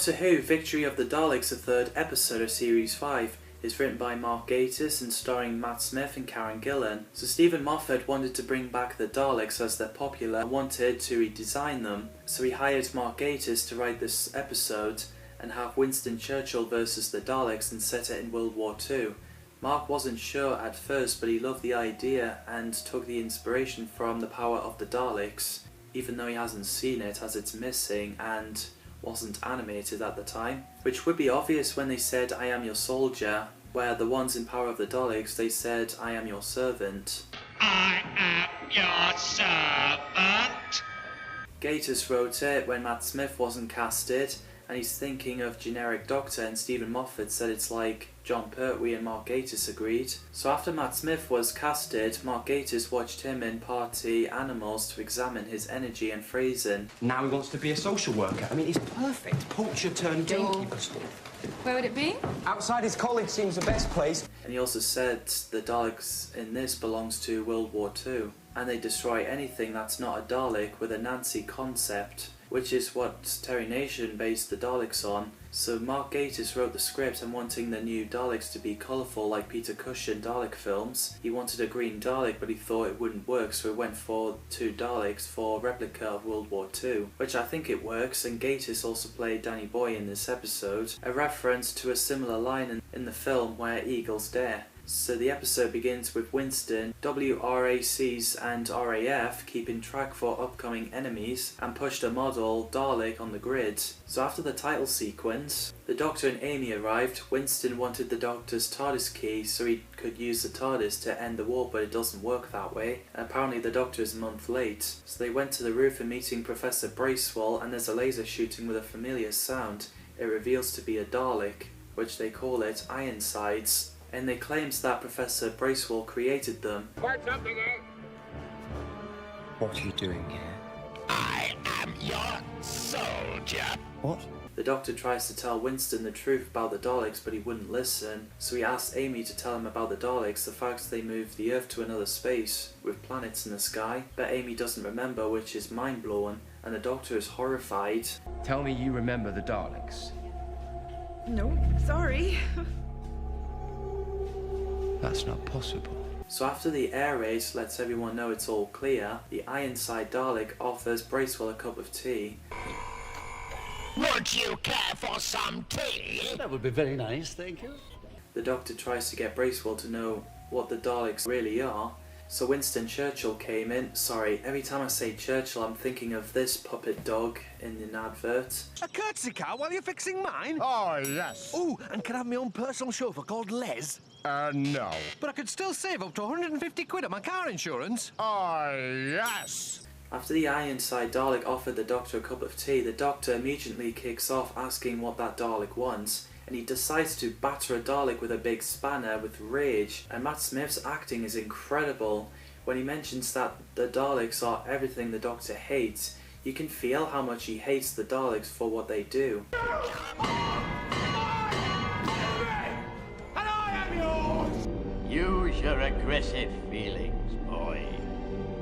Doctor Who Victory of the Daleks, the third episode of Series 5, is written by Mark Gatiss and starring Matt Smith and Karen Gillan. So Stephen Moffat wanted to bring back the Daleks as they're popular and wanted to redesign them. So he hired Mark Gatiss to write this episode and have Winston Churchill versus the Daleks and set it in World War II. Mark wasn't sure at first, but he loved the idea and took the inspiration from The Power of the Daleks, even though he hasn't seen it as it's missing and wasn't animated at the time, which would be obvious when they said "I am your soldier," where the ones in Power of the Daleks they said "I am your servant." I am your servant. Gatiss wrote it when Matt Smith wasn't casted, and he's thinking of generic Doctor, and Stephen Moffat said it's like John Pertwee and Mark Gatiss agreed. So after Matt Smith was casted, Mark Gatiss watched him in Party Animals to examine his energy and phrasing. Now he wants to be a social worker. I mean, he's perfect. Poacher turned gamekeeper stuff. Where would it be? Outside his college seems the best place. And he also said the Daleks in this belongs to World War II, and they destroy anything that's not a Dalek with a Nancy concept, which is what Terry Nation based the Daleks on. So Mark Gatiss wrote the script and wanting the new Daleks to be colourful like Peter Cushing Dalek films. He wanted a green Dalek, but he thought it wouldn't work, so he went for two Daleks for replica of World War II, which I think it works, and Gatiss also played Danny Boy in this episode, a reference to a similar line in the film where eagles dare. So the episode begins with Winston, WRACs and RAF keeping track for upcoming enemies and pushed a model Dalek on the grid. So after the title sequence, the Doctor and Amy arrived. Winston wanted the Doctor's TARDIS key so he could use the TARDIS to end the war, but it doesn't work that way. And apparently the Doctor is a month late. So they went to the roof and meeting Professor Bracewell, and there's a laser shooting with a familiar sound. It reveals to be a Dalek, which they call it Ironsides. And they claims that Professor Bracewell created them. Quite something, eh? What are you doing here? I am your soldier. What? The Doctor tries to tell Winston the truth about the Daleks, but he wouldn't listen, so he asks Amy to tell him about the Daleks, the fact they moved the Earth to another space, with planets in the sky, but Amy doesn't remember, which is mind-blowing, and the Doctor is horrified. Tell me you remember the Daleks. No, sorry. That's not possible. So after the air raid lets everyone know it's all clear, the Ironside Dalek offers Bracewell a cup of tea. Would you care for some tea? That would be very nice, thank you. The Doctor tries to get Bracewell to know what the Daleks really are. So Winston Churchill came in. Sorry, every time I say Churchill I'm thinking of this puppet dog in an advert. A courtesy car while you're fixing mine? Oh, yes. Ooh, and can I have my own personal chauffeur called Les? No. But I could still save up to 150 quid on my car insurance. Oh, yes. After the Ironside Dalek offered the Doctor a cup of tea, the Doctor immediately kicks off asking what that Dalek wants, and he decides to batter a Dalek with a big spanner with rage, and Matt Smith's acting is incredible. When he mentions that the Daleks are everything the Doctor hates, you can feel how much he hates the Daleks for what they do. Use your aggressive feelings, boy.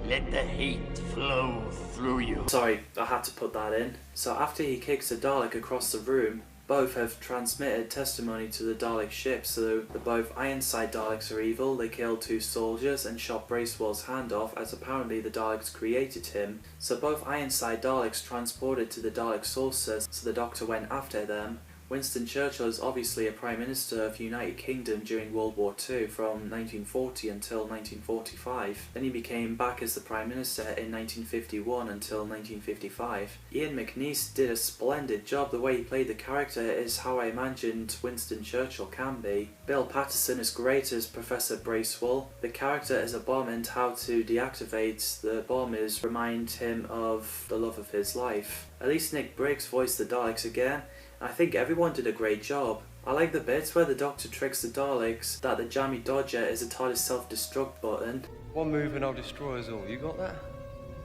Let the heat flow through you. Sorry, I had to put that in. So after he kicks a Dalek across the room, both have transmitted testimony to the Dalek ship, so the both Ironside Daleks are evil. They killed two soldiers and shot Bracewell's hand off, as apparently the Daleks created him. So both Ironside Daleks transported to the Dalek saucer, so the Doctor went after them. Winston Churchill is obviously a Prime Minister of the United Kingdom during World War II from 1940 until 1945. Then he became back as the Prime Minister in 1951 until 1955. Ian McNeice did a splendid job. The way he played the character is how I imagined Winston Churchill can be. Bill Patterson is great as Professor Bracewell. The character as a bomb and how to deactivate the bomb is remind him of the love of his life. At least Nick Briggs voiced the Daleks again. I think everyone did a great job. I like the bits where the Doctor tricks the Daleks that the jammy dodger is a TARDIS self-destruct button. One move and I'll destroy us all. You got that?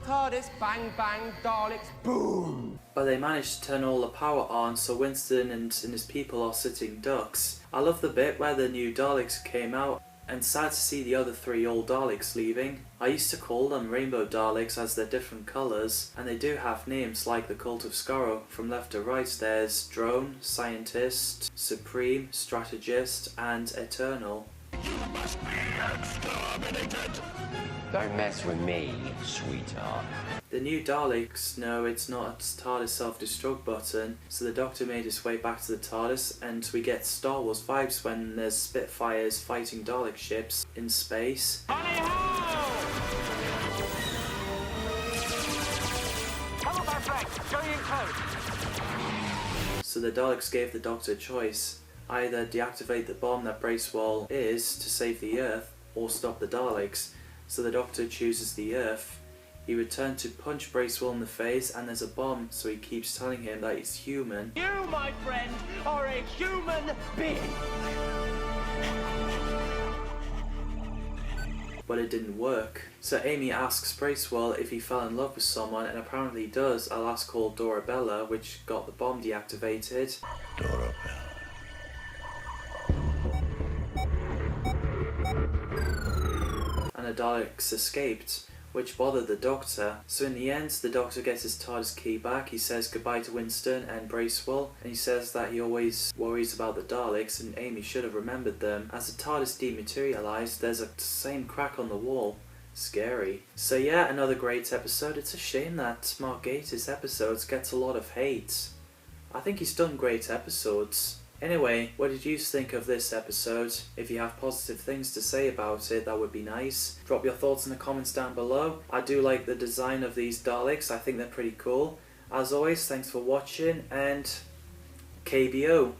TARDIS, bang, bang, Daleks, boom! But they managed to turn all the power on, so Winston and his people are sitting ducks. I love the bit where the new Daleks came out and sad to see the other 3 old Daleks leaving. I used to call them Rainbow Daleks as they're different colours, and they do have names like the Cult of Scarrow. From left to right there's Drone, Scientist, Supreme, Strategist and Eternal. You must be exterminated! Don't mess with me, sweetheart. The new Daleks know it's not a TARDIS self-destruct button, so the Doctor made his way back to the TARDIS, and we get Star Wars vibes when there's Spitfires fighting Dalek ships in space. So the Daleks gave the Doctor a choice: either deactivate the bomb that Bracewell is to save the Earth, or stop the Daleks. So the Doctor chooses the Earth. He returned to punch Bracewell in the face, and there's a bomb, so he keeps telling him that he's human. You, my friend, are a human being! But it didn't work. So Amy asks Bracewell if he fell in love with someone, and apparently he does, a lass called Dorabella, which got the bomb deactivated. And the Daleks escaped, which bothered the Doctor. So in the end, the Doctor gets his TARDIS key back. He says goodbye to Winston and Bracewell, and he says that he always worries about the Daleks, and Amy should have remembered them. As the TARDIS dematerialised, there's a same crack on the wall. Scary. So yeah, another great episode. It's a shame that Mark Gatiss' episodes gets a lot of hate. I think he's done great episodes. Anyway, what did you think of this episode? If you have positive things to say about it, that would be nice. Drop your thoughts in the comments down below. I do like the design of these Daleks. I think they're pretty cool. As always, thanks for watching, and KBO.